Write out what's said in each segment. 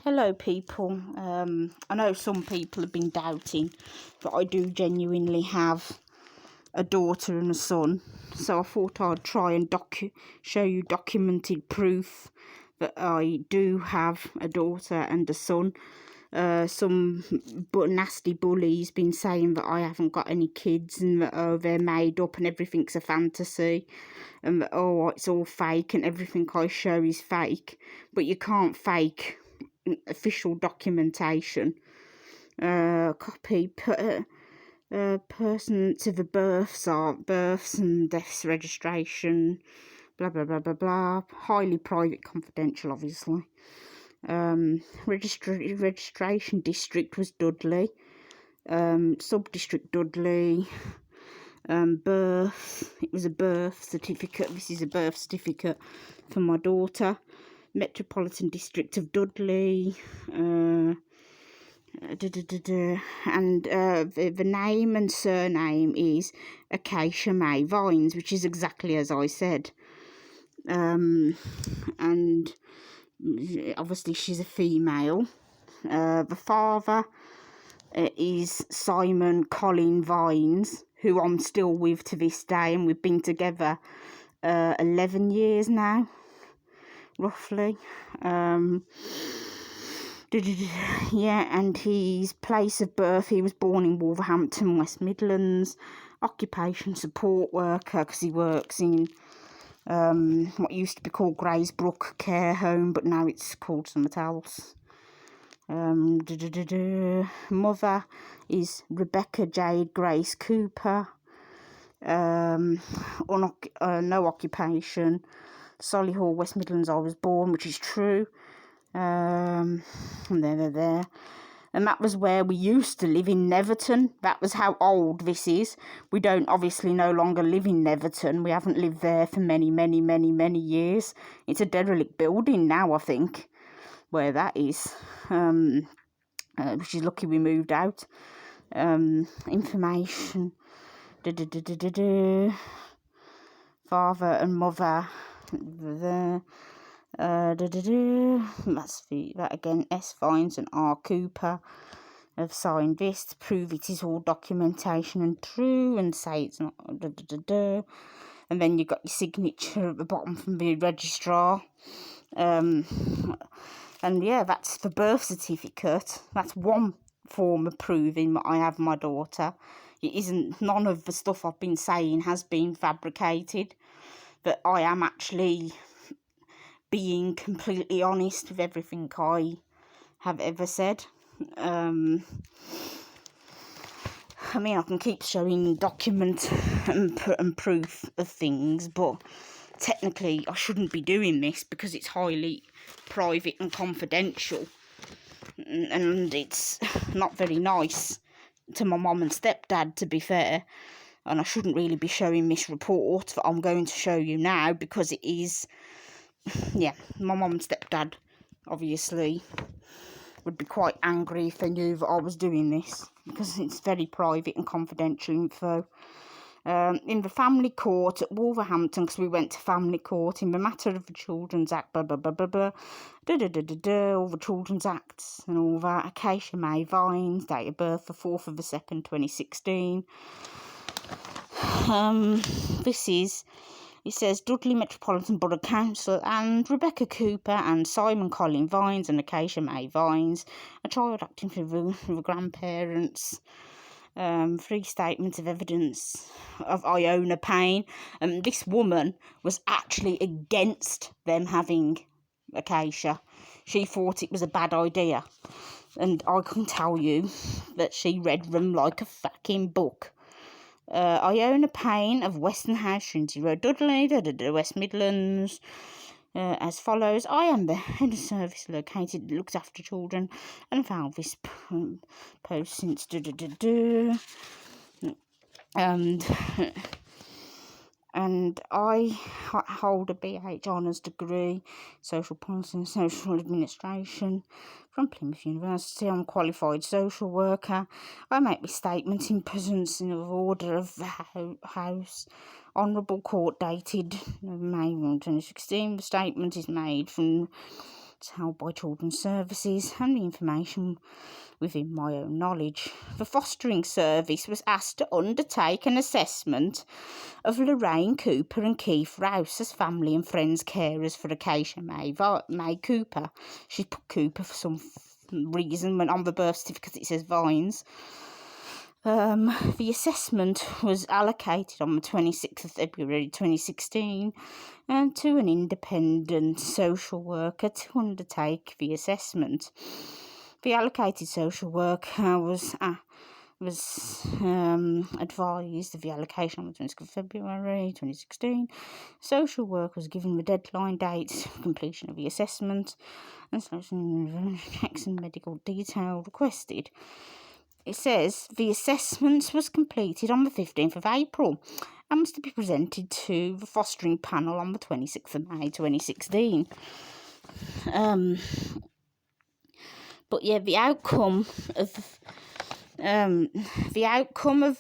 Hello, people. I know some people have been doubting, but I do genuinely have a daughter and a son. So I thought I'd try and show you documented proof that I do have a daughter and a son. Some nasty bullies been saying that I haven't got any kids and that they're made up and everything's a fantasy, and that it's all fake and everything I show is fake. But you can't fake official documentation. Copy person to the births and deaths registration, blah blah blah blah blah. Highly private, confidential, obviously. Registration district was Dudley. Sub-district Dudley. Birth, it was a birth certificate. This is a birth certificate for my daughter. Metropolitan District of Dudley. And the name and surname is Acacia May Vines, which is exactly as I said. And obviously she's a female. The father is Simon Colin Vines, who I'm still with to this day, and we've been together 11 years now, roughly. And his place of birth, he was born in Wolverhampton, West Midlands. Occupation support worker, because he works in what used to be called Graysbrook Care Home, but now it's called something else. Mother is Rebecca Jade Grace Cooper. No occupation. Solihull, West Midlands, I was born, which is true. And there. And that was where we used to live, in Netherton. That was how old this is. We don't obviously no longer live in Netherton. We haven't lived there for many, many, many, many years. It's a derelict building now, I think, where that is. Which is lucky we moved out. Information. Father and mother. That's that again. S. Vines and R. Cooper have signed this to prove it is all documentation and true, and say it's not. And then you got your signature at the bottom from the registrar. And yeah, that's the birth certificate. That's one form of proving that I have my daughter. It isn't. None of the stuff I've been saying has been fabricated. But I am actually being completely honest with everything I have ever said. I mean, I can keep showing document and proof of things, but technically I shouldn't be doing this because it's highly private and confidential, and it's not very nice to my mum and stepdad, to be fair. And I shouldn't really be showing this report that I'm going to show you now, because it is, yeah, my mum and stepdad obviously would be quite angry if they knew that I was doing this, because it's very private and confidential info. In the family court at Wolverhampton, because we went to family court in the matter of the Children's Act, blah, blah, blah, blah, blah, all the Children's Acts and all that. Acacia May Vines, date of birth the 4th of the 2nd, 2016. It says Dudley Metropolitan Borough Council and Rebecca Cooper and Simon Colin Vines and Acacia May Vines, a child acting for the grandparents. 3 statements of evidence of Iona Payne. And this woman was actually against them having Acacia. She thought it was a bad idea. And I can tell you that she read them like a fucking book. Iona Payne of Weston House, Trinity Road, Dudley, West Midlands, as follows. I am the head of service located, looks after children, and found this post since and I hold a BH Honours degree, Social Policy and Social Administration from Plymouth University. I'm a qualified social worker. I make this statement in presence of order of the House. Honourable Court dated May 2016. The statement is made from It's held by Children's Services, and the information within my own knowledge. The fostering service was asked to undertake an assessment of Lorraine Cooper and Keith Rouse as family and friends carers for Acacia May Cooper. She's put Cooper for some reason when on the birth certificate it says Vines. The assessment was allocated on the 26th of February 2016 to an independent social worker to undertake the assessment. The allocated social worker was advised of the allocation on the 26th of February 2016. Social work was given the deadline date for completion of the assessment and checks and medical detail requested. It says the assessment was completed on the 15th of April and was to be presented to the fostering panel on the 26th of May 2016. But yeah, the outcome of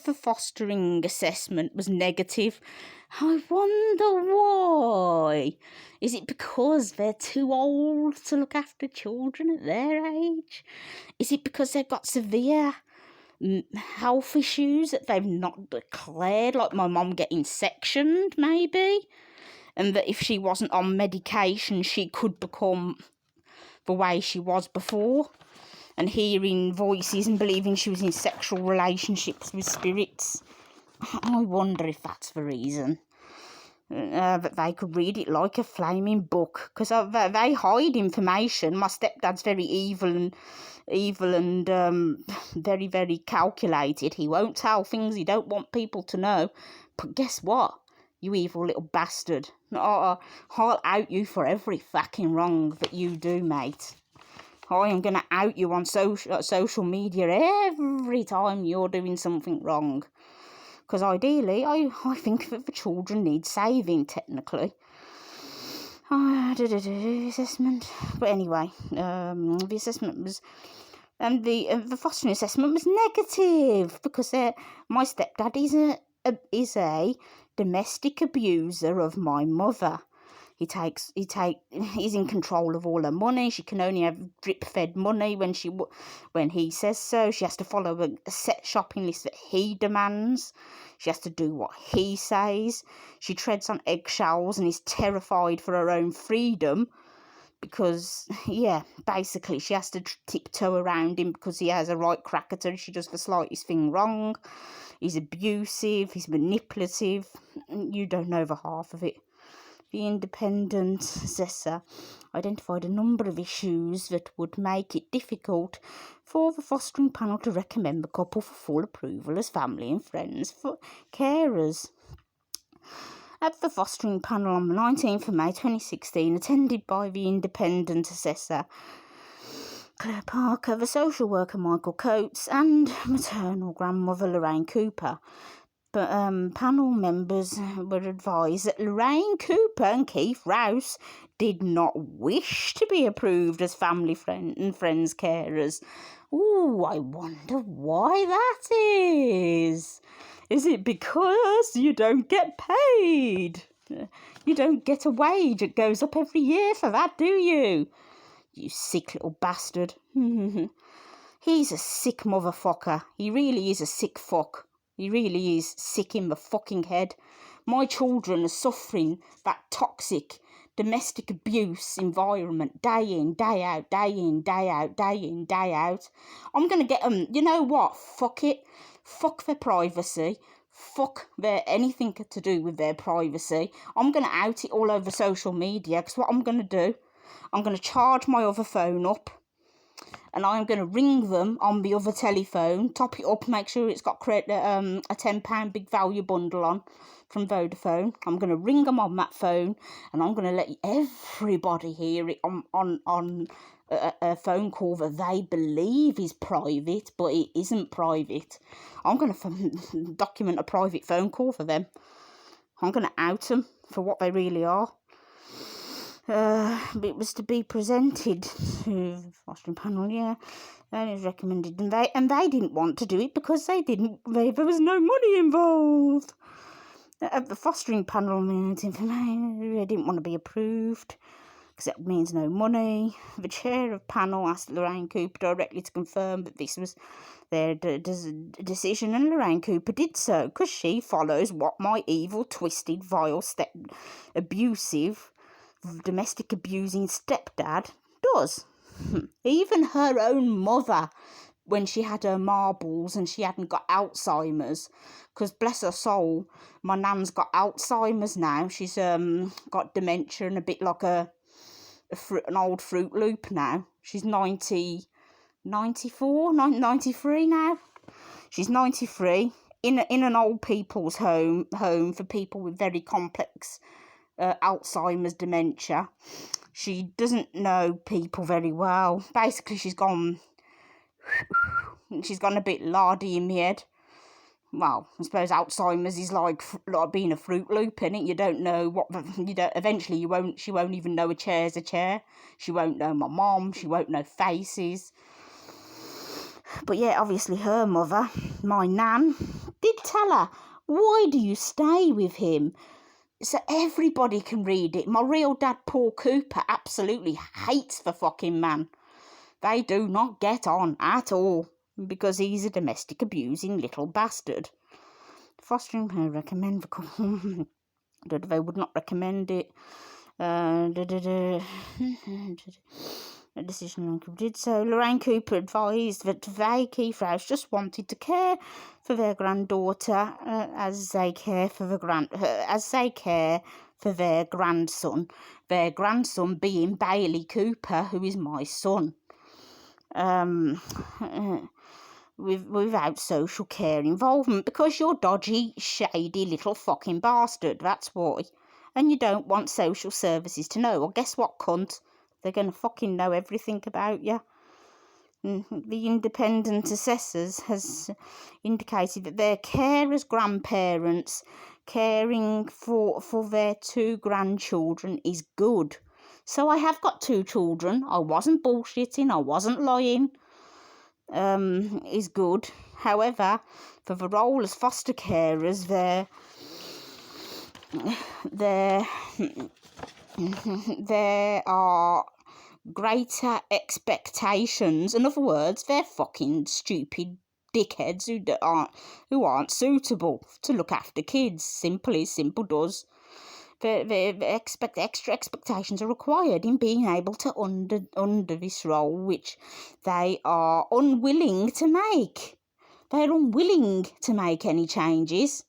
the fostering assessment was negative. I wonder why. Is it because they're too old to look after children at their age? Is it because they've got severe health issues that they've not declared, like my mum getting sectioned maybe, and that if she wasn't on medication she could become the way she was before, and hearing voices and believing she was in sexual relationships with spirits? I wonder if that's the reason. That they could read it like a flaming book, because they hide information. My stepdad's very evil and very, very calculated. He won't tell things he don't want people to know. But guess what, you evil little bastard? I'll out you for every fucking wrong that you do, mate. I am going to out you on social media every time you're doing something wrong. Because ideally, I think that the children need saving, technically. Assessment. But anyway, the assessment was... the fostering assessment was negative because my stepdad is a domestic abuser of my mother. He's in control of all her money. She can only have drip-fed money when he says so. She has to follow a set shopping list that he demands. She has to do what he says. She treads on eggshells and is terrified for her own freedom because, yeah, basically she has to tiptoe around him because he has a right crack at her if she does the slightest thing wrong. He's abusive, he's manipulative. You don't know the half of it. The independent assessor identified a number of issues that would make it difficult for the fostering panel to recommend the couple for full approval as family and friends for carers. At the fostering panel on the 19th of May 2016, attended by the independent assessor Claire Parker, the social worker Michael Coates, and maternal grandmother Lorraine Cooper. But panel members were advised that Lorraine Cooper and Keith Rouse did not wish to be approved as family and friends carers. Ooh, I wonder why that is. Is it because you don't get paid? You don't get a wage. It goes up every year for that, do you? You sick little bastard. He's a sick motherfucker. He really is a sick fuck. He really is sick in the fucking head. My children are suffering that toxic domestic abuse environment day in, day out, day in, day out, day in, day out. I'm going to get them, you know what, fuck it. Fuck their privacy. Fuck anything to do with their privacy. I'm going to out it all over social media, because what I'm going to do, I'm going to charge my other phone up, and I'm going to ring them on the other telephone, top it up, make sure it's got a £10 big value bundle on from Vodafone. I'm going to ring them on that phone, and I'm going to let everybody hear it on a phone call that they believe is private, but it isn't private. I'm going to document a private phone call for them. I'm going to out them for what they really are. It was to be presented to the fostering panel, yeah, and it was recommended, and they didn't want to do it because there was no money involved. At the fostering panel, they didn't want to be approved because it means no money. The chair of panel asked Lorraine Cooper directly to confirm that this was their decision, and Lorraine Cooper did so, because she follows what my evil, twisted, vile, abusive, domestic abusing stepdad does. Even her own mother, when she had her marbles and she hadn't got Alzheimer's, because bless her soul, my nan's got Alzheimer's now. She's got dementia and a bit like an old Fruit Loop now. She's 93 now. She's 93 in an old people's home for people with very complex Alzheimer's dementia. She doesn't know people very well. Basically, she's gone a bit lardy in the head. Well, I suppose Alzheimer's is like being a Fruit Loop, innit? You don't know what eventually she won't even know a chair's a chair. She won't know my mom. She won't know faces. But yeah, obviously her mother, my nan, did tell her, why do you stay with him? So everybody can read it. My real dad, Paul Cooper, absolutely hates the fucking man. They do not get on at all, because he's a domestic abusing little bastard. Fostering her recommend the couple. They would not recommend it. A decision did so. Lorraine Cooper advised that they, Keith Rouse, just wanted to care for their granddaughter as they care for their grandson. Their grandson being Bailey Cooper, who is my son. Without social care involvement, because you're dodgy, shady little fucking bastard. That's why. And you don't want social services to know. Well, guess what, cunt? They're going to fucking know everything about you. The independent assessors has indicated that their carers, grandparents, caring for their 2 grandchildren is good. So I have got 2 children. I wasn't bullshitting. I wasn't lying. Is good. However, for the role as foster carers, there are greater expectations. In other words, they're fucking stupid dickheads who aren't suitable to look after kids. Simple does. Extra expectations are required in being able to under this role, which they are unwilling to make. They're unwilling to make any changes,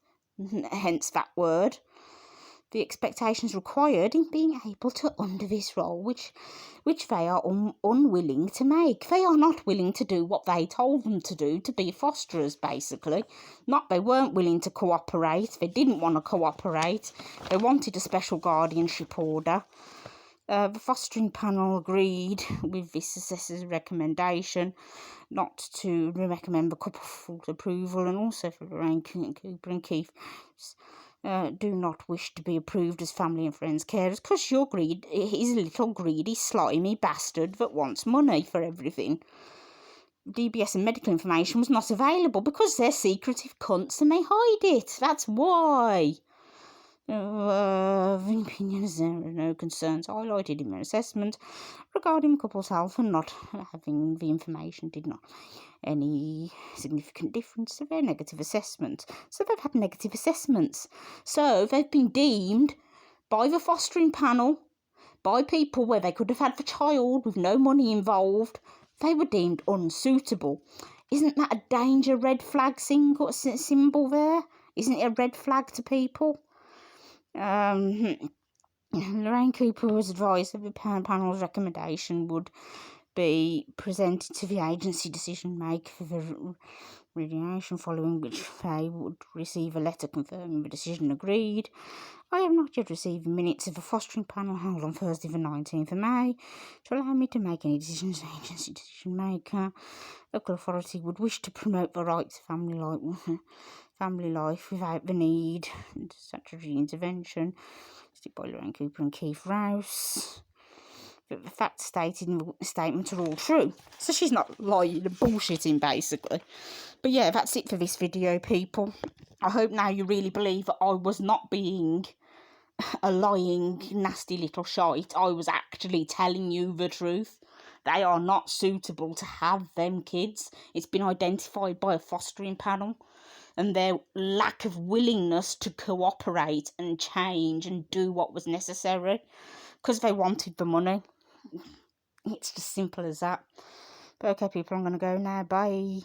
hence that word. The expectations required in being able to under this role, which they are unwilling to make. They are not willing to do what they told them to do, to be fosterers, basically. Not they weren't willing to cooperate. They didn't want to cooperate. They wanted a special guardianship order. The fostering panel agreed with this assessor's recommendation not to recommend the couple for approval, and also for Lorraine Cooper and Keith do not wish to be approved as family and friends carers, because he's a little greedy, slimy bastard that wants money for everything. DBS and medical information was not available because they're secretive cunts and they hide it. That's why. Opinions, there are no concerns highlighted in their assessment regarding the couple's health, and not having the information did not any significant difference to their negative assessment. So they've had negative assessments. So they've been deemed by the fostering panel, by people where they could have had the child with no money involved, they were deemed unsuitable. Isn't that a danger red flag symbol there? Isn't it a red flag to people? Lorraine Cooper was advised that the panel's recommendation would be presented to the agency decision maker for the radiation, following which they would receive a letter confirming the decision agreed. I have not yet received the minutes of the fostering panel held on Thursday the 19th of May to allow me to make any decisions as agency decision maker. Local authority would wish to promote the right to family life without the need of statutory intervention. By Lorraine Cooper and Keith Rouse. But the facts stated in the statement are all true. So she's not lying and bullshitting, basically. But yeah, that's it for this video, people. I hope now you really believe that I was not being a lying, nasty little shite. I was actually telling you the truth. They are not suitable to have them kids. It's been identified by a fostering panel, and their lack of willingness to cooperate and change and do what was necessary because they wanted the money. It's just simple as that. But okay, people, I'm going to go now. Bye.